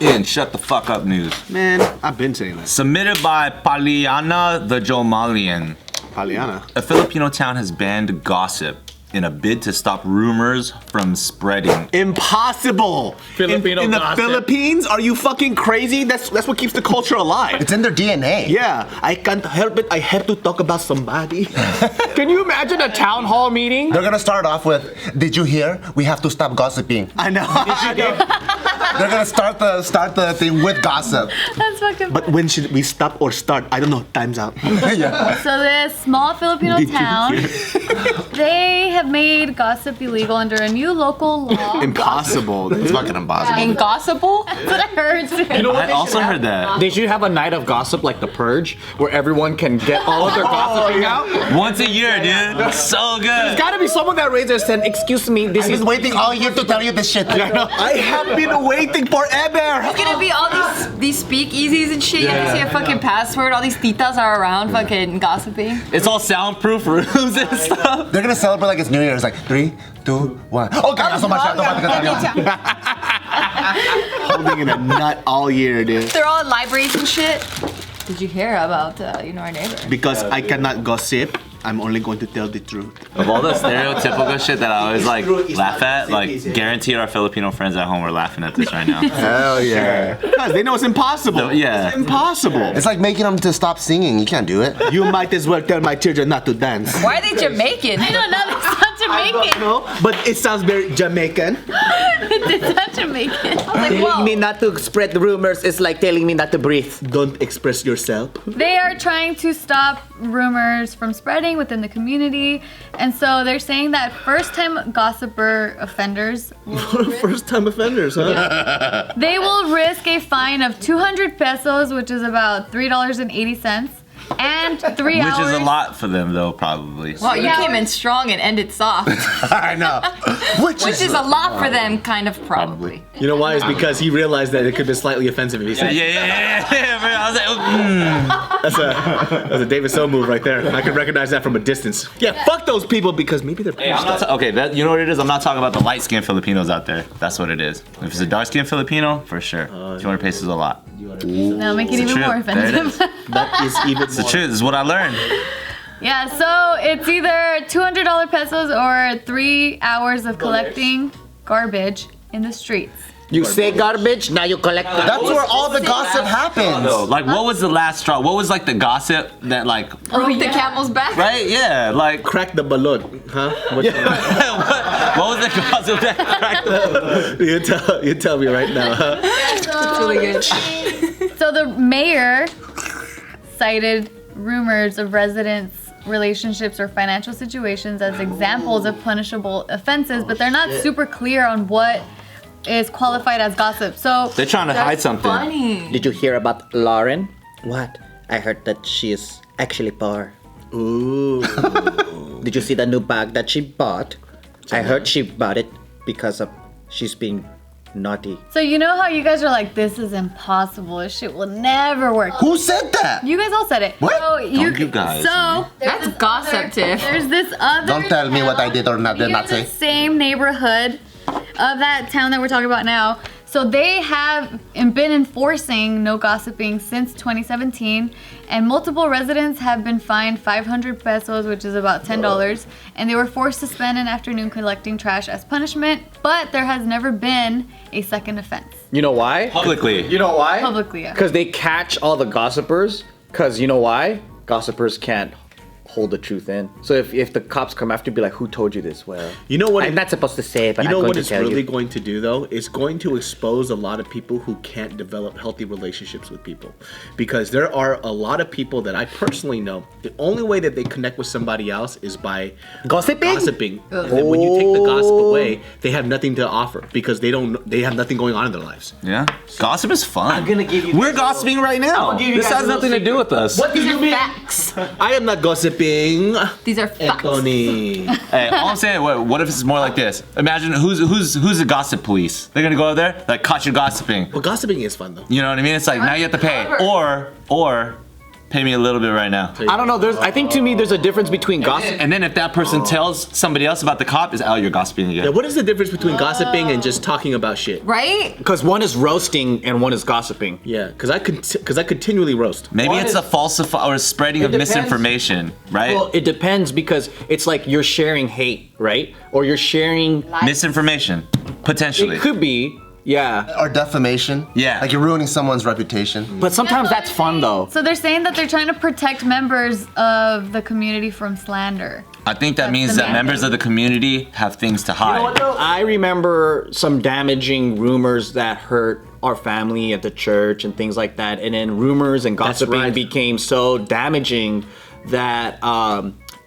in Shut the Fuck Up News. Man, I've been saying that. Submitted by Paliana the Jomalian. Paliana. A Filipino town has banned gossip in a bid to stop rumors from spreading. Impossible. Filipino in the gossip. Philippines? Are you fucking crazy? That's what keeps the culture alive. It's in their DNA. Yeah, I can't help it. I have to talk about somebody. Can you imagine a town hall meeting? They're gonna start off with, "Did you hear? We have to stop gossiping." I know. They're gonna start the thing with gossip. That's fucking. But when should we stop or start? I don't know. Time's out. Yeah. So this small Filipino Did you town, hear? they have made gossip illegal under a new local law. Impossible. It's fucking impossible. Impossible? That's what I heard. I also heard that. They should have a night of gossip like The Purge, where everyone can get all of their gossiping out. Once a year, dude. So There's good. gotta be someone that raises their hand, excuse me, this I've is been waiting all year to tell you this shit. I have been waiting forever. It's gonna be all these speakeasies and shit. You have to say a fucking password. All these titas are around fucking gossiping. It's all soundproof rooms and stuff. They're gonna celebrate like it's New Year's, like 3, 2, 1. Oh God, so much. Holding in a nut all year, dude. They're all in libraries and shit. Did you hear about, our neighbor? Because I cannot gossip, I'm only going to tell the truth. Of all the stereotypical shit that I always like laugh at, like guaranteed our Filipino friends at home are laughing at this right now. Hell yeah. Because they know it's impossible. So, yeah. It's impossible. It's like making them to stop singing. You can't do it. You might as well tell my children not to dance. Why are they Jamaican? I don't know. That's not Jamaican. No, but it sounds very Jamaican. It's not Jamaican. telling me not to spread the rumors is like telling me not to breathe. Don't express yourself. They are trying to stop rumors from spreading within the community, and so they're saying that first-time gossiper offenders First-time offenders, huh? they will risk a fine of 200 pesos, which is about $3.80, and 3 hours. Which is a lot for them, though, probably. Well, you came in strong and ended soft. I know. Which is a lot for them, kind of, probably. You know why? It's because he realized that it could be slightly offensive if he said. Yeah. I was like, That's a David So move right there. I can recognize that from a distance. Yeah, fuck those people because maybe they're. Hey, I'm not okay, you know what it is? I'm not talking about the light-skinned Filipinos out there. That's what it is. If it's a dark-skinned Filipino, for sure. 200 pesos is a lot. Now make it It's even the more truth. There it offensive. That is even. It's the truth. This is what I learned. Yeah, so it's either $200 pesos or 3 hours of collecting garbage in the streets. You say garbage, now you collect it. That's where all the gossip happens. No, like, what was the last straw? What was like the gossip that like, Broke the camel's back. right? Yeah, like. Crack the balloon, huh? What what was the gossip that cracked the you tell me right now, huh? It's really good. So the mayor cited rumors of residents' relationships or financial situations as examples of punishable offenses, but they're not super clear on what is qualified as gossip. So They're trying to hide something. Funny. Did you hear about Lauren? What? I heard that she is actually poor. Ooh. Did you see the new bag that she bought? I heard she bought it because of she's being naughty. So you know how you guys are like, this is impossible. This shit will never work. Who said that? You guys all said it. What? So you guys. So That's gossip, Tiff. there's this other. Don't tell me what I did or not did not say. The same neighborhood of that town that we're talking about now. So they have been enforcing no gossiping since 2017, and multiple residents have been fined 500 pesos, which is about $10, and they were forced to spend an afternoon collecting trash as punishment, but there has never been a second offense. You know why? Publicly. You know why? Publicly, yeah. Because they catch all the gossipers. Because you know why? Gossipers can't hold the truth in. So if the cops come after you, be like, who told you this? Well, You know what? I'm not supposed to say it, but You I'm know going what to it's tell really you. going to do though? It's going to expose a lot of people who can't develop healthy relationships with people. Because there are a lot of people that I personally know, the only way that they connect with somebody else is by Gossiping? And then when you take the gossip away, they have nothing to offer because they have nothing going on in their lives. Yeah. Gossip is fun. I'm gonna give you We're this. gossiping right now. gonna give you This guys has a little nothing to do with us. What do you mean? Facts. I am not gossiping. These are facts. Anthony. Hey, all I'm saying, what if it's more like this? Imagine who's the gossip police? They're gonna go out there, like, caught you gossiping. Well, gossiping is fun though. You know what I mean? It's like now you have to pay, or Pay me a little bit right now. I don't know. I think to me, there's a difference between gossip. And then if that person tells somebody else about the cop, you're gossiping again. Yeah, what is the difference between gossiping and just talking about shit? Right? Because one is roasting and one is gossiping. Yeah, because I continually roast. Maybe it's a falsify or spreading of depends. misinformation, right? Well, it depends because it's like you're sharing hate, right? Or you're sharing. Misinformation, potentially. It could be, yeah. Or defamation. Yeah. Like you're ruining someone's reputation. But sometimes that's fun though. So they're saying that they're trying to protect members of the community from slander. I think that means the that mandate. members of the community have things to hide. I remember some damaging rumors that hurt our family at the church and things like that. And then rumors and gossiping right. became so damaging that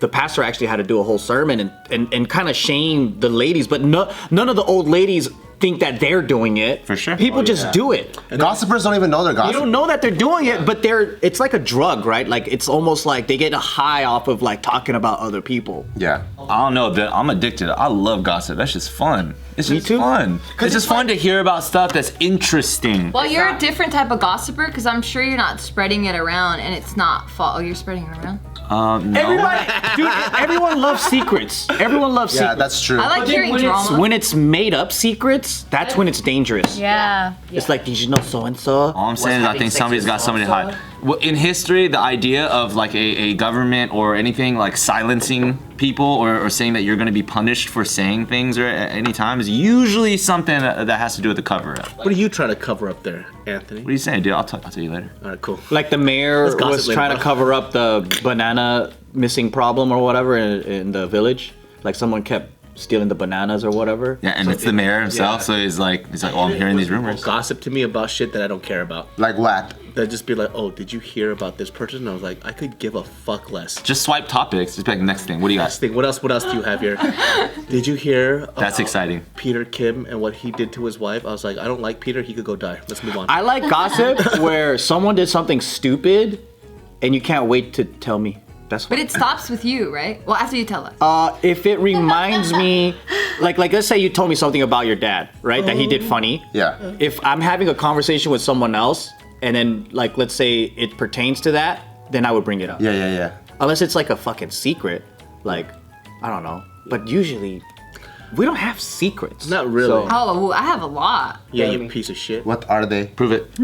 the pastor actually had to do a whole sermon and kind of shame the ladies. But none of the old ladies think that they're doing it. For sure. People just do it. Gossipers don't even know they're You gossiping. don't know that they're doing it, but it's like a drug, right? Like it's almost like they get a high off of like talking about other people. Yeah. I don't know, I'm addicted. I love gossip. That's just fun. It's Me just too. fun. It's just fun to hear about stuff that's interesting. Well, you're a different type of gossiper because I'm sure you're not spreading it around and it's not fault. Oh, you're spreading it around? No. Everybody, dude, everyone loves secrets. Everyone loves Yeah, secrets. that's true. I like hearing drama. When it's made up secrets, that's when it's dangerous. Yeah. It's like, did you know so and so? All I'm saying is I having think sex somebody's with got somebody to hide. so-and-so? Well, in history, the idea of like a government or anything like silencing people or saying that you're going to be punished for saying things or at any time is usually something that has to do with the cover up. What are you trying to cover up there, Anthony? What are you saying, dude? I'll tell you later. All right, cool. Like the mayor gossip was later, trying to bro. cover up the banana missing problem or whatever in the village. Like someone kept stealing the bananas or whatever. Yeah, and it's the mayor himself, yeah. so he's like, oh, I'm hearing these rumors. Gossip to me about shit that I don't care about. Like what? They'd just be like, oh, did you hear about this person? And I was like, I could give a fuck less. Just swipe topics. Just be like, next thing. What do you got? Next thing, what else do you have here? Did you hear That's about exciting. Peter Kim and what he did to his wife? I was like, I don't like Peter. He could go die. Let's move on. I like gossip where someone did something stupid and you can't wait to tell me. That's But it stops with you, right? Well, after you tell us. if it reminds me, like let's say you told me something about your dad, right? That he did funny. Yeah. If I'm having a conversation with someone else, and then like let's say it pertains to that, then I would bring it up. Yeah. Unless it's like a fucking secret, like I don't know. But usually, we don't have secrets. Not really. So- Oh, well, I have a lot. yeah, you piece of shit. What are they? Prove it.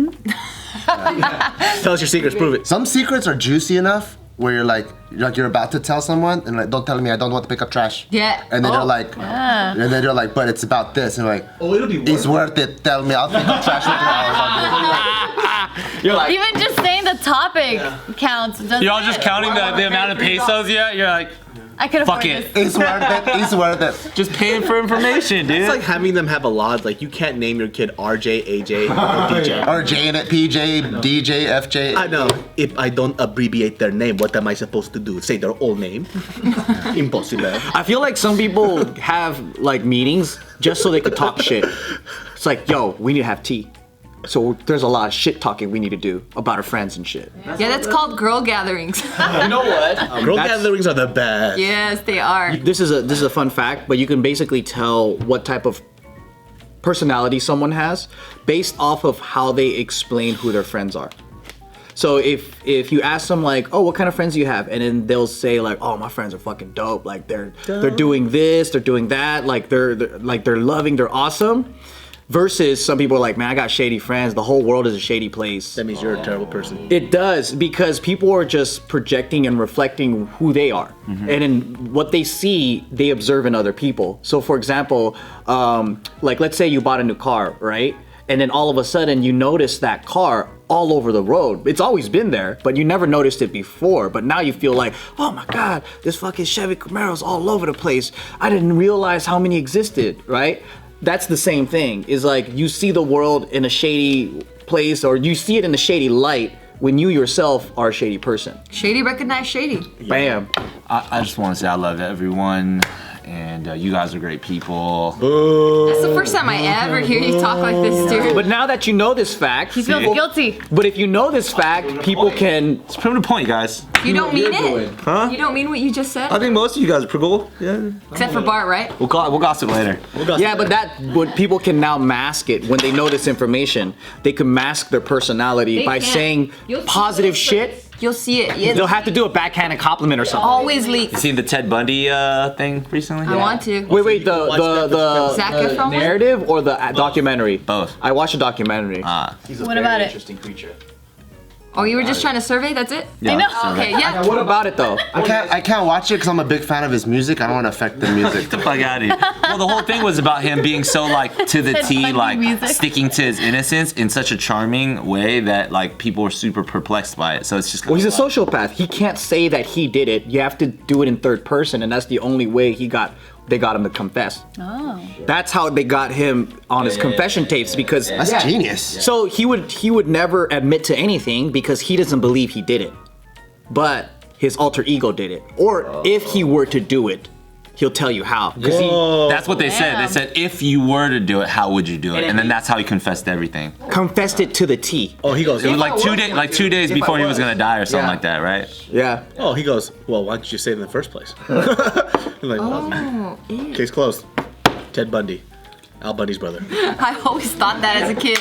Tell us your secrets. Prove it. Some secrets are juicy enough where you're about to tell someone and like, don't tell me, I don't want to pick up trash. Yeah. And then Oh. they're like, and then they're like, but it's about this. And like, Oh, it'll be it's worth it. Tell me, I'll pick up trash for 3 hours. I'll do it. You're like, Even just saying the topic counts. Doesn't You're all just it? counting the amount of pesos yet? You're like, I could afford fuck it. this. It's worth it. It's worth it. Just paying for information, dude. It's like having them have a law. Like you can't name your kid RJ, AJ, or DJ. Or Janet, PJ, DJ, FJ. I know. If I don't abbreviate their name, what am I supposed to do? Say their old name? Impossible. I feel like some people have like meetings just so they could talk shit. It's like, yo, we need to have tea. So there's a lot of shit talking we need to do about our friends and shit. Yeah, that's called girl gatherings. You know what? Girl gatherings are the best. Yes, they are. This is a fun fact, but you can basically tell what type of personality someone has based off of how they explain who their friends are. So if you ask them like, oh, what kind of friends do you have? And then they'll say like, oh, my friends are fucking dope. Like they're doing this, they're doing that. Like they're loving, they're awesome. Versus some people are like, man, I got shady friends. The whole world is a shady place. That means you're a terrible person. It does, because people are just projecting and reflecting who they are. And then what they see, they observe in other people. So for example, like let's say you bought a new car, right? And then all of a sudden you notice that car all over the road. It's always been there, but you never noticed it before. But now you feel like, oh my God, this fucking Chevy Camaro's all over the place. I didn't realize how many existed, right? That's the same thing. Is like you see the world in a shady place, or you see it in a shady light when you yourself are a shady person. Shady recognize shady. Bam. I just want to say I love everyone, and you guys are great people. That's the first time I ever hear you talk like this, dude. But now that you know this fact, He feels guilty. but if you know this fact, people can. It's proving a point, guys. You don't mean it? Huh? You don't mean what you just said? I think most of you guys are pretty cool. Yeah. Except for Bart, right? We'll gossip later. Yeah, but what people can now mask it when they know this information. They can mask their personality They by can. saying You'll see positive those shit, friends. You'll see it. They'll have to do a backhanded compliment or something. Always leaks. You seen the Ted Bundy thing recently? I want to. Wait, the Zac Efron one? narrative or the documentary? Both. I watched a documentary. He's What about it? Interesting creature. Oh, you were just trying to survey? That's it? Yeah, I know. so Okay, yeah. What about it though? I can't watch it because I'm a big fan of his music. I don't want to affect the music. Get the fuck out of here. Well, the whole thing was about him being so like to the Ted T, Bundy like music. sticking to his innocence in such a charming way that like people were super perplexed by it. So it's just. Well, he's a sociopath. He can't say that he did it. You have to do it in third person, and that's the only way they got him to confess. Oh. That's how they got him on his confession tapes because That's genius. So he would never admit to anything because he doesn't believe he did it. But his alter ego did it. Or if he were to do it, he'll tell you how. 'Cause That's what they said. They Damn. said if you were to do it, how would you do it? And then that's how he confessed everything. he confessed it to the T. Oh, he goes. It was like 2 days If I before he was was. gonna die or something Yeah. like that, right? Yeah. Oh, he goes. Well, why didn't you say it in the first place? I'm like, well, case closed. Ted Bundy, Al Bundy's brother. I always thought that as a kid.